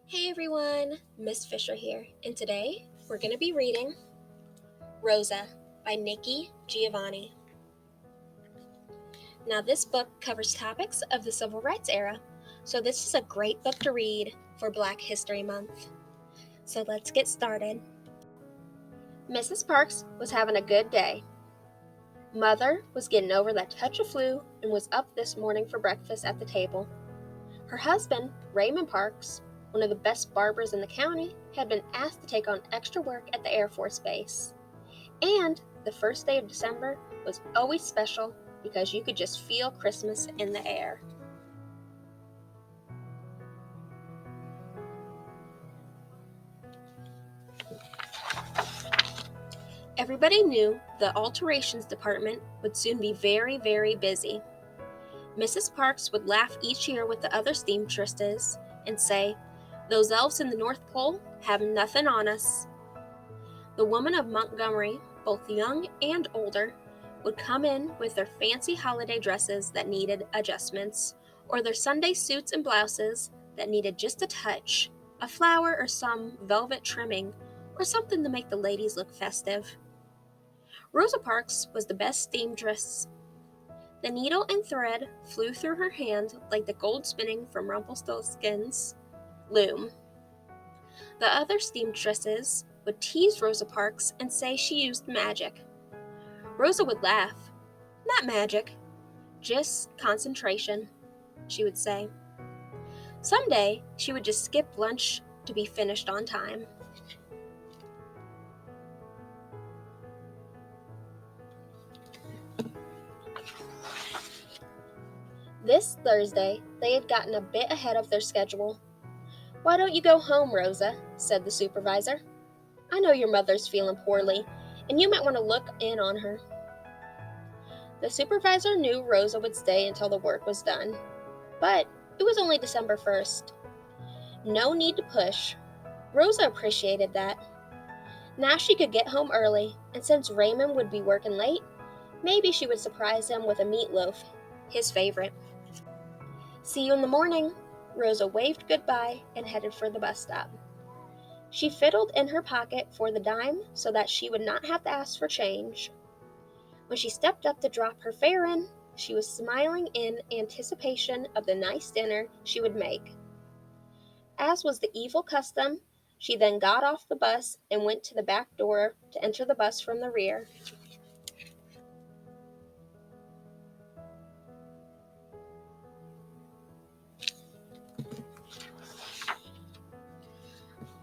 Hey everyone, Miss Fisher here, and today we're going to be reading Rosa by Nikki Giovanni. Now, this book covers topics of the Civil Rights era, so this is a great book to read for Black History Month. So let's get started. Mrs. Parks was having a good day. Mother was getting over that touch of flu and was up this morning for breakfast at the table. Her husband, Raymond Parks, one of the best barbers in the county, had been asked to take on extra work at the Air Force Base. And the first day of December was always special because you could just feel Christmas in the air. Everybody knew the alterations department would soon be very, very busy. Mrs. Parks would laugh each year with the other seamstresses and say, "Those elves in the North Pole have nothing on us." The women of Montgomery, both young and older, would come in with their fancy holiday dresses that needed adjustments, or their Sunday suits and blouses that needed just a touch, a flower or some velvet trimming, or something to make the ladies look festive. Rosa Parks was the best seamstress. The needle and thread flew through her hand like the gold spinning from Rumpelstiltskin's loom. The other seamstresses would tease Rosa Parks and say she used magic. Rosa would laugh. "Not magic, just concentration," she would say. Someday, she would just skip lunch to be finished on time. This Thursday, they had gotten a bit ahead of their schedule. "Why don't you go home, Rosa?" said the supervisor. "I know your mother's feeling poorly, and you might want to look in on her." The supervisor knew Rosa would stay until the work was done, but it was only December 1st. No need to push. Rosa appreciated that. Now she could get home early, and since Raymond would be working late, maybe she would surprise him with a meatloaf, his favorite. "See you in the morning." Rosa waved goodbye and headed for the bus stop. She fiddled in her pocket for the dime so that she would not have to ask for change. When she stepped up to drop her fare in, she was smiling in anticipation of the nice dinner she would make. As was the evil custom, she then got off the bus and went to the back door to enter the bus from the rear.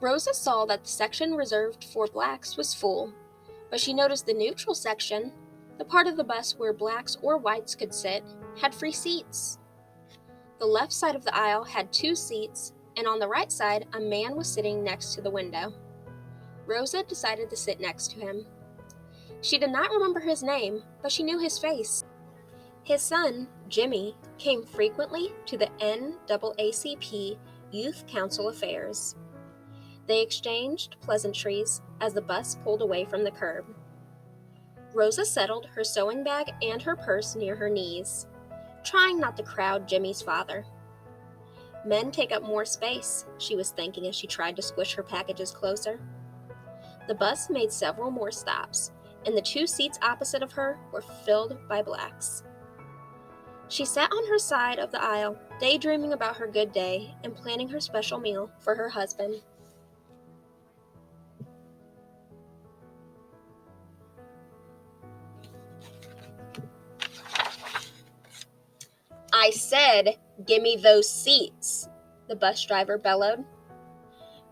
Rosa saw that the section reserved for blacks was full, but she noticed the neutral section, the part of the bus where blacks or whites could sit, had free seats. The left side of the aisle had 2 seats, and on the right side, a man was sitting next to the window. Rosa decided to sit next to him. She did not remember his name, but she knew his face. His son, Jimmy, came frequently to the NAACP Youth Council affairs. They exchanged pleasantries as the bus pulled away from the curb. Rosa settled her sewing bag and her purse near her knees, trying not to crowd Jimmy's father. "Men take up more space," she was thinking as she tried to squish her packages closer. The bus made several more stops, and the 2 seats opposite of her were filled by blacks. She sat on her side of the aisle, daydreaming about her good day and planning her special meal for her husband. "I said, gimme those seats," the bus driver bellowed.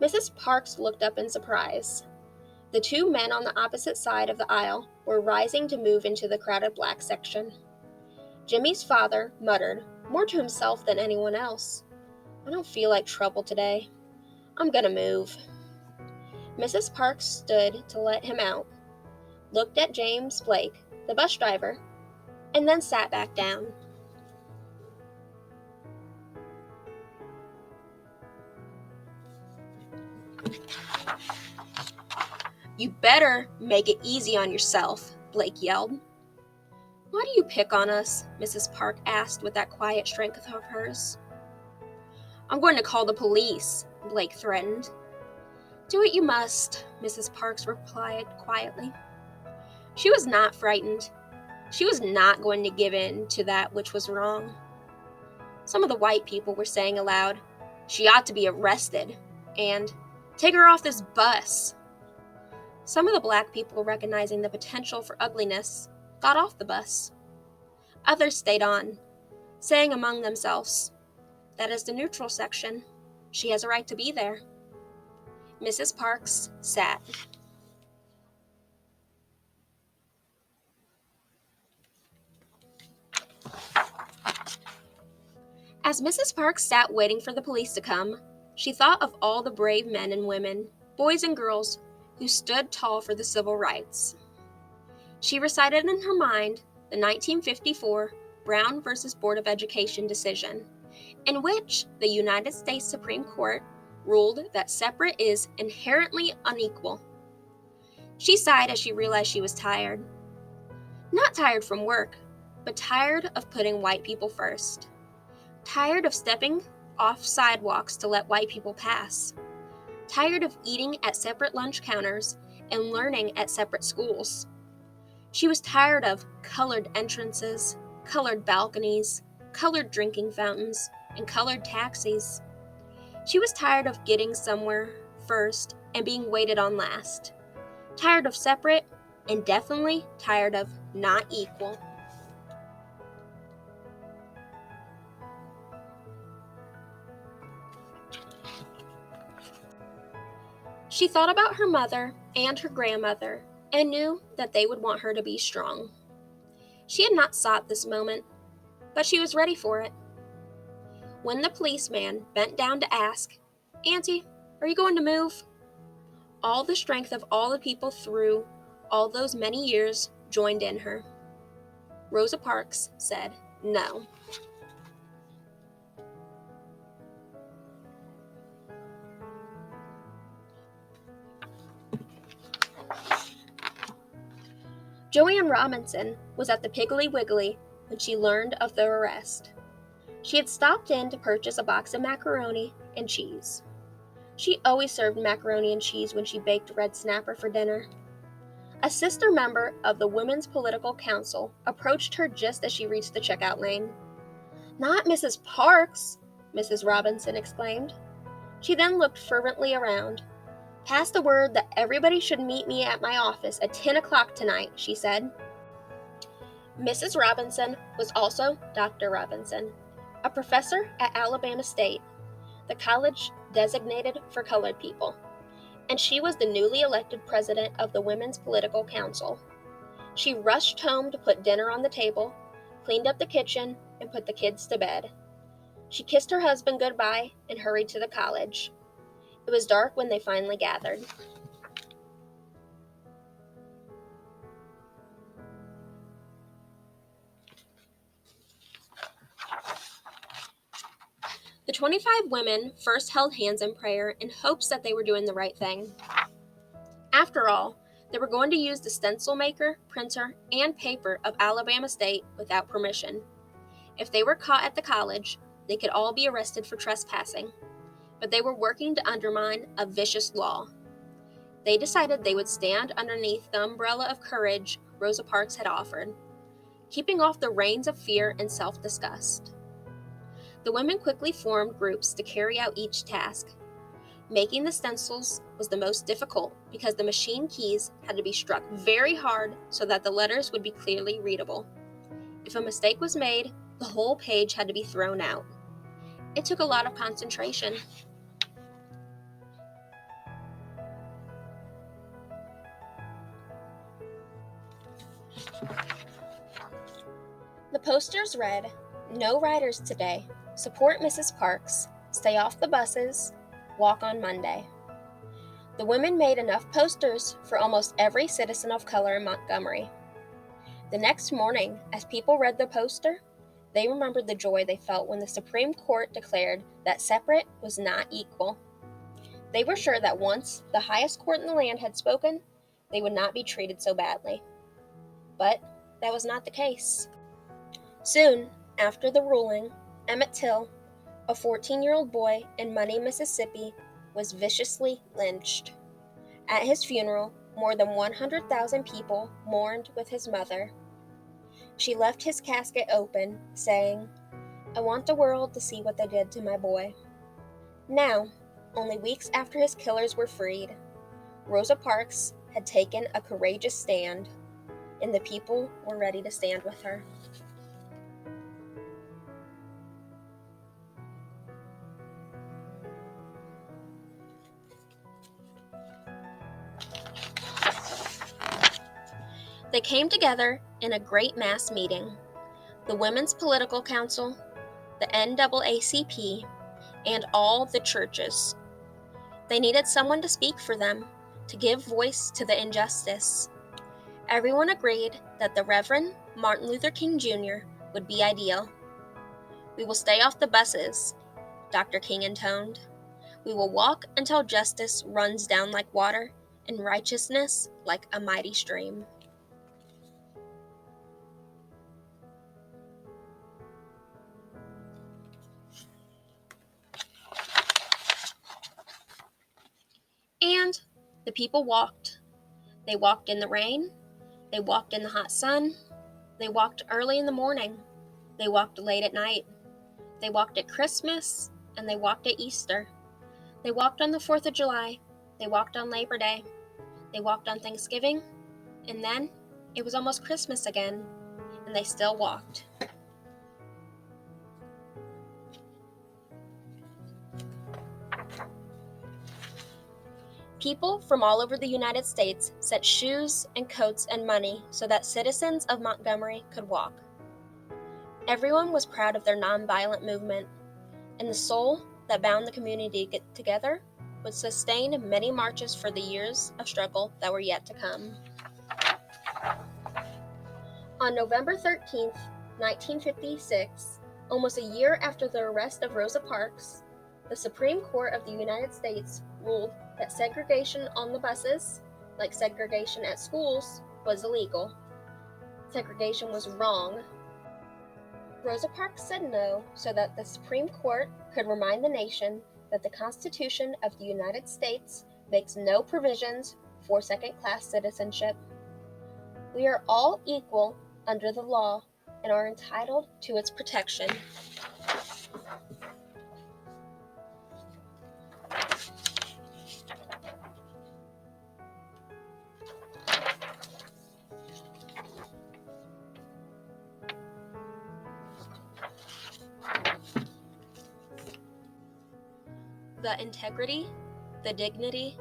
Mrs. Parks looked up in surprise. The 2 men on the opposite side of the aisle were rising to move into the crowded black section. Jimmy's father muttered, more to himself than anyone else, "I don't feel like trouble today. I'm gonna move." Mrs. Parks stood to let him out, looked at James Blake, the bus driver, and then sat back down. "You better make it easy on yourself," Blake yelled. "Why do you pick on us?" Mrs. Park asked with that quiet strength of hers. "I'm going to call the police," Blake threatened. "Do what you must," Mrs. Parks replied quietly. She was not frightened. She was not going to give in to that which was wrong. Some of the white people were saying aloud, "She ought to be arrested," and "Take her off this bus." Some of the black people, recognizing the potential for ugliness, got off the bus. Others stayed on, saying among themselves, "That is the neutral section. She has a right to be there." Mrs. Parks sat. As Mrs. Parks sat waiting for the police to come, she thought of all the brave men and women, boys and girls, who stood tall for the civil rights. She recited in her mind the 1954 Brown v. Board of Education decision, in which the United States Supreme Court ruled that separate is inherently unequal. She sighed as she realized she was tired. Not tired from work, but tired of putting white people first. Tired of stepping off sidewalks to let white people pass. Tired of eating at separate lunch counters and learning at separate schools. She was tired of colored entrances, colored balconies, colored drinking fountains, and colored taxis. She was tired of getting somewhere first and being waited on last. Tired of separate, and definitely tired of not equal. She thought about her mother and her grandmother and knew that they would want her to be strong. She had not sought this moment, but she was ready for it. When the policeman bent down to ask, "Auntie, are you going to move?" all the strength of all the people through all those many years joined in her. Rosa Parks said no. Joanne Robinson was at the Piggly Wiggly when she learned of the arrest. She had stopped in to purchase a box of macaroni and cheese. She always served macaroni and cheese when she baked red snapper for dinner. A sister member of the Women's Political Council approached her just as she reached the checkout lane. "Not Mrs. Parks!" Mrs. Robinson exclaimed. She then looked fervently around. "Pass the word that everybody should meet me at my office at 10 o'clock tonight," she said. Mrs. Robinson was also Dr. Robinson, a professor at Alabama State, the college designated for colored people, and she was the newly elected president of the Women's Political Council. She rushed home to put dinner on the table, cleaned up the kitchen, and put the kids to bed. She kissed her husband goodbye and hurried to the college. It was dark when they finally gathered. The 25 women first held hands in prayer in hopes that they were doing the right thing. After all, they were going to use the stencil maker, printer, and paper of Alabama State without permission. If they were caught at the college, they could all be arrested for trespassing, but they were working to undermine a vicious law. They decided they would stand underneath the umbrella of courage Rosa Parks had offered, keeping off the rains of fear and self-disgust. The women quickly formed groups to carry out each task. Making the stencils was the most difficult because the machine keys had to be struck very hard so that the letters would be clearly readable. If a mistake was made, the whole page had to be thrown out. It took a lot of concentration. The posters read, "No riders today. Support Mrs. Parks. Stay off the buses. Walk on Monday." The women made enough posters for almost every citizen of color in Montgomery. The next morning, as people read the poster, they remembered the joy they felt when the Supreme Court declared that separate was not equal. They were sure that once the highest court in the land had spoken, they would not be treated so badly. But that was not the case. Soon after the ruling, Emmett Till, a 14-year-old boy in Money, Mississippi, was viciously lynched. At his funeral, more than 100,000 people mourned with his mother. She left his casket open, saying, "I want the world to see what they did to my boy." Now, only weeks after his killers were freed, Rosa Parks had taken a courageous stand, and the people were ready to stand with her. They came together in a great mass meeting: the Women's Political Council, the NAACP, and all the churches. They needed someone to speak for them, to give voice to the injustice. Everyone agreed that the Reverend Martin Luther King Jr. would be ideal. "We will stay off the buses," Dr. King intoned. "We will walk until justice runs down like water and righteousness like a mighty stream." And the people walked. They walked in the rain. They walked in the hot sun. They walked early in the morning. They walked late at night. They walked at Christmas, and they walked at Easter. They walked on the 4th of July. They walked on Labor Day. They walked on Thanksgiving. And then it was almost Christmas again, and they still walked. People from all over the United States sent shoes and coats and money so that citizens of Montgomery could walk. Everyone was proud of their nonviolent movement, and the soul that bound the community together would sustain many marches for the years of struggle that were yet to come. On November 13th, 1956, almost a year after the arrest of Rosa Parks, the Supreme Court of the United States ruled that segregation on the buses, like segregation at schools, was illegal. Segregation was wrong. Rosa Parks said no so that the Supreme Court could remind the nation that the Constitution of the United States makes no provisions for second-class citizenship. We are all equal under the law and are entitled to its protection. The integrity, the dignity,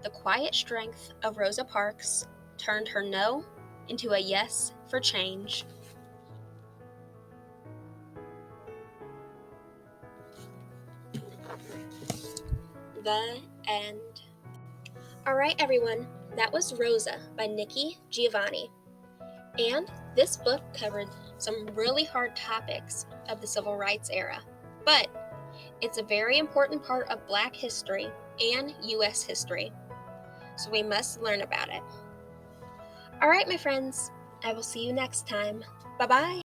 the quiet strength of Rosa Parks turned her no into a yes for change. The end. All right, everyone, that was Rosa by Nikki Giovanni. And this book covered some really hard topics of the Civil Rights era, but it's a very important part of Black history and U.S. history, so we must learn about it. All right, my friends, I will see you next time. Bye-bye.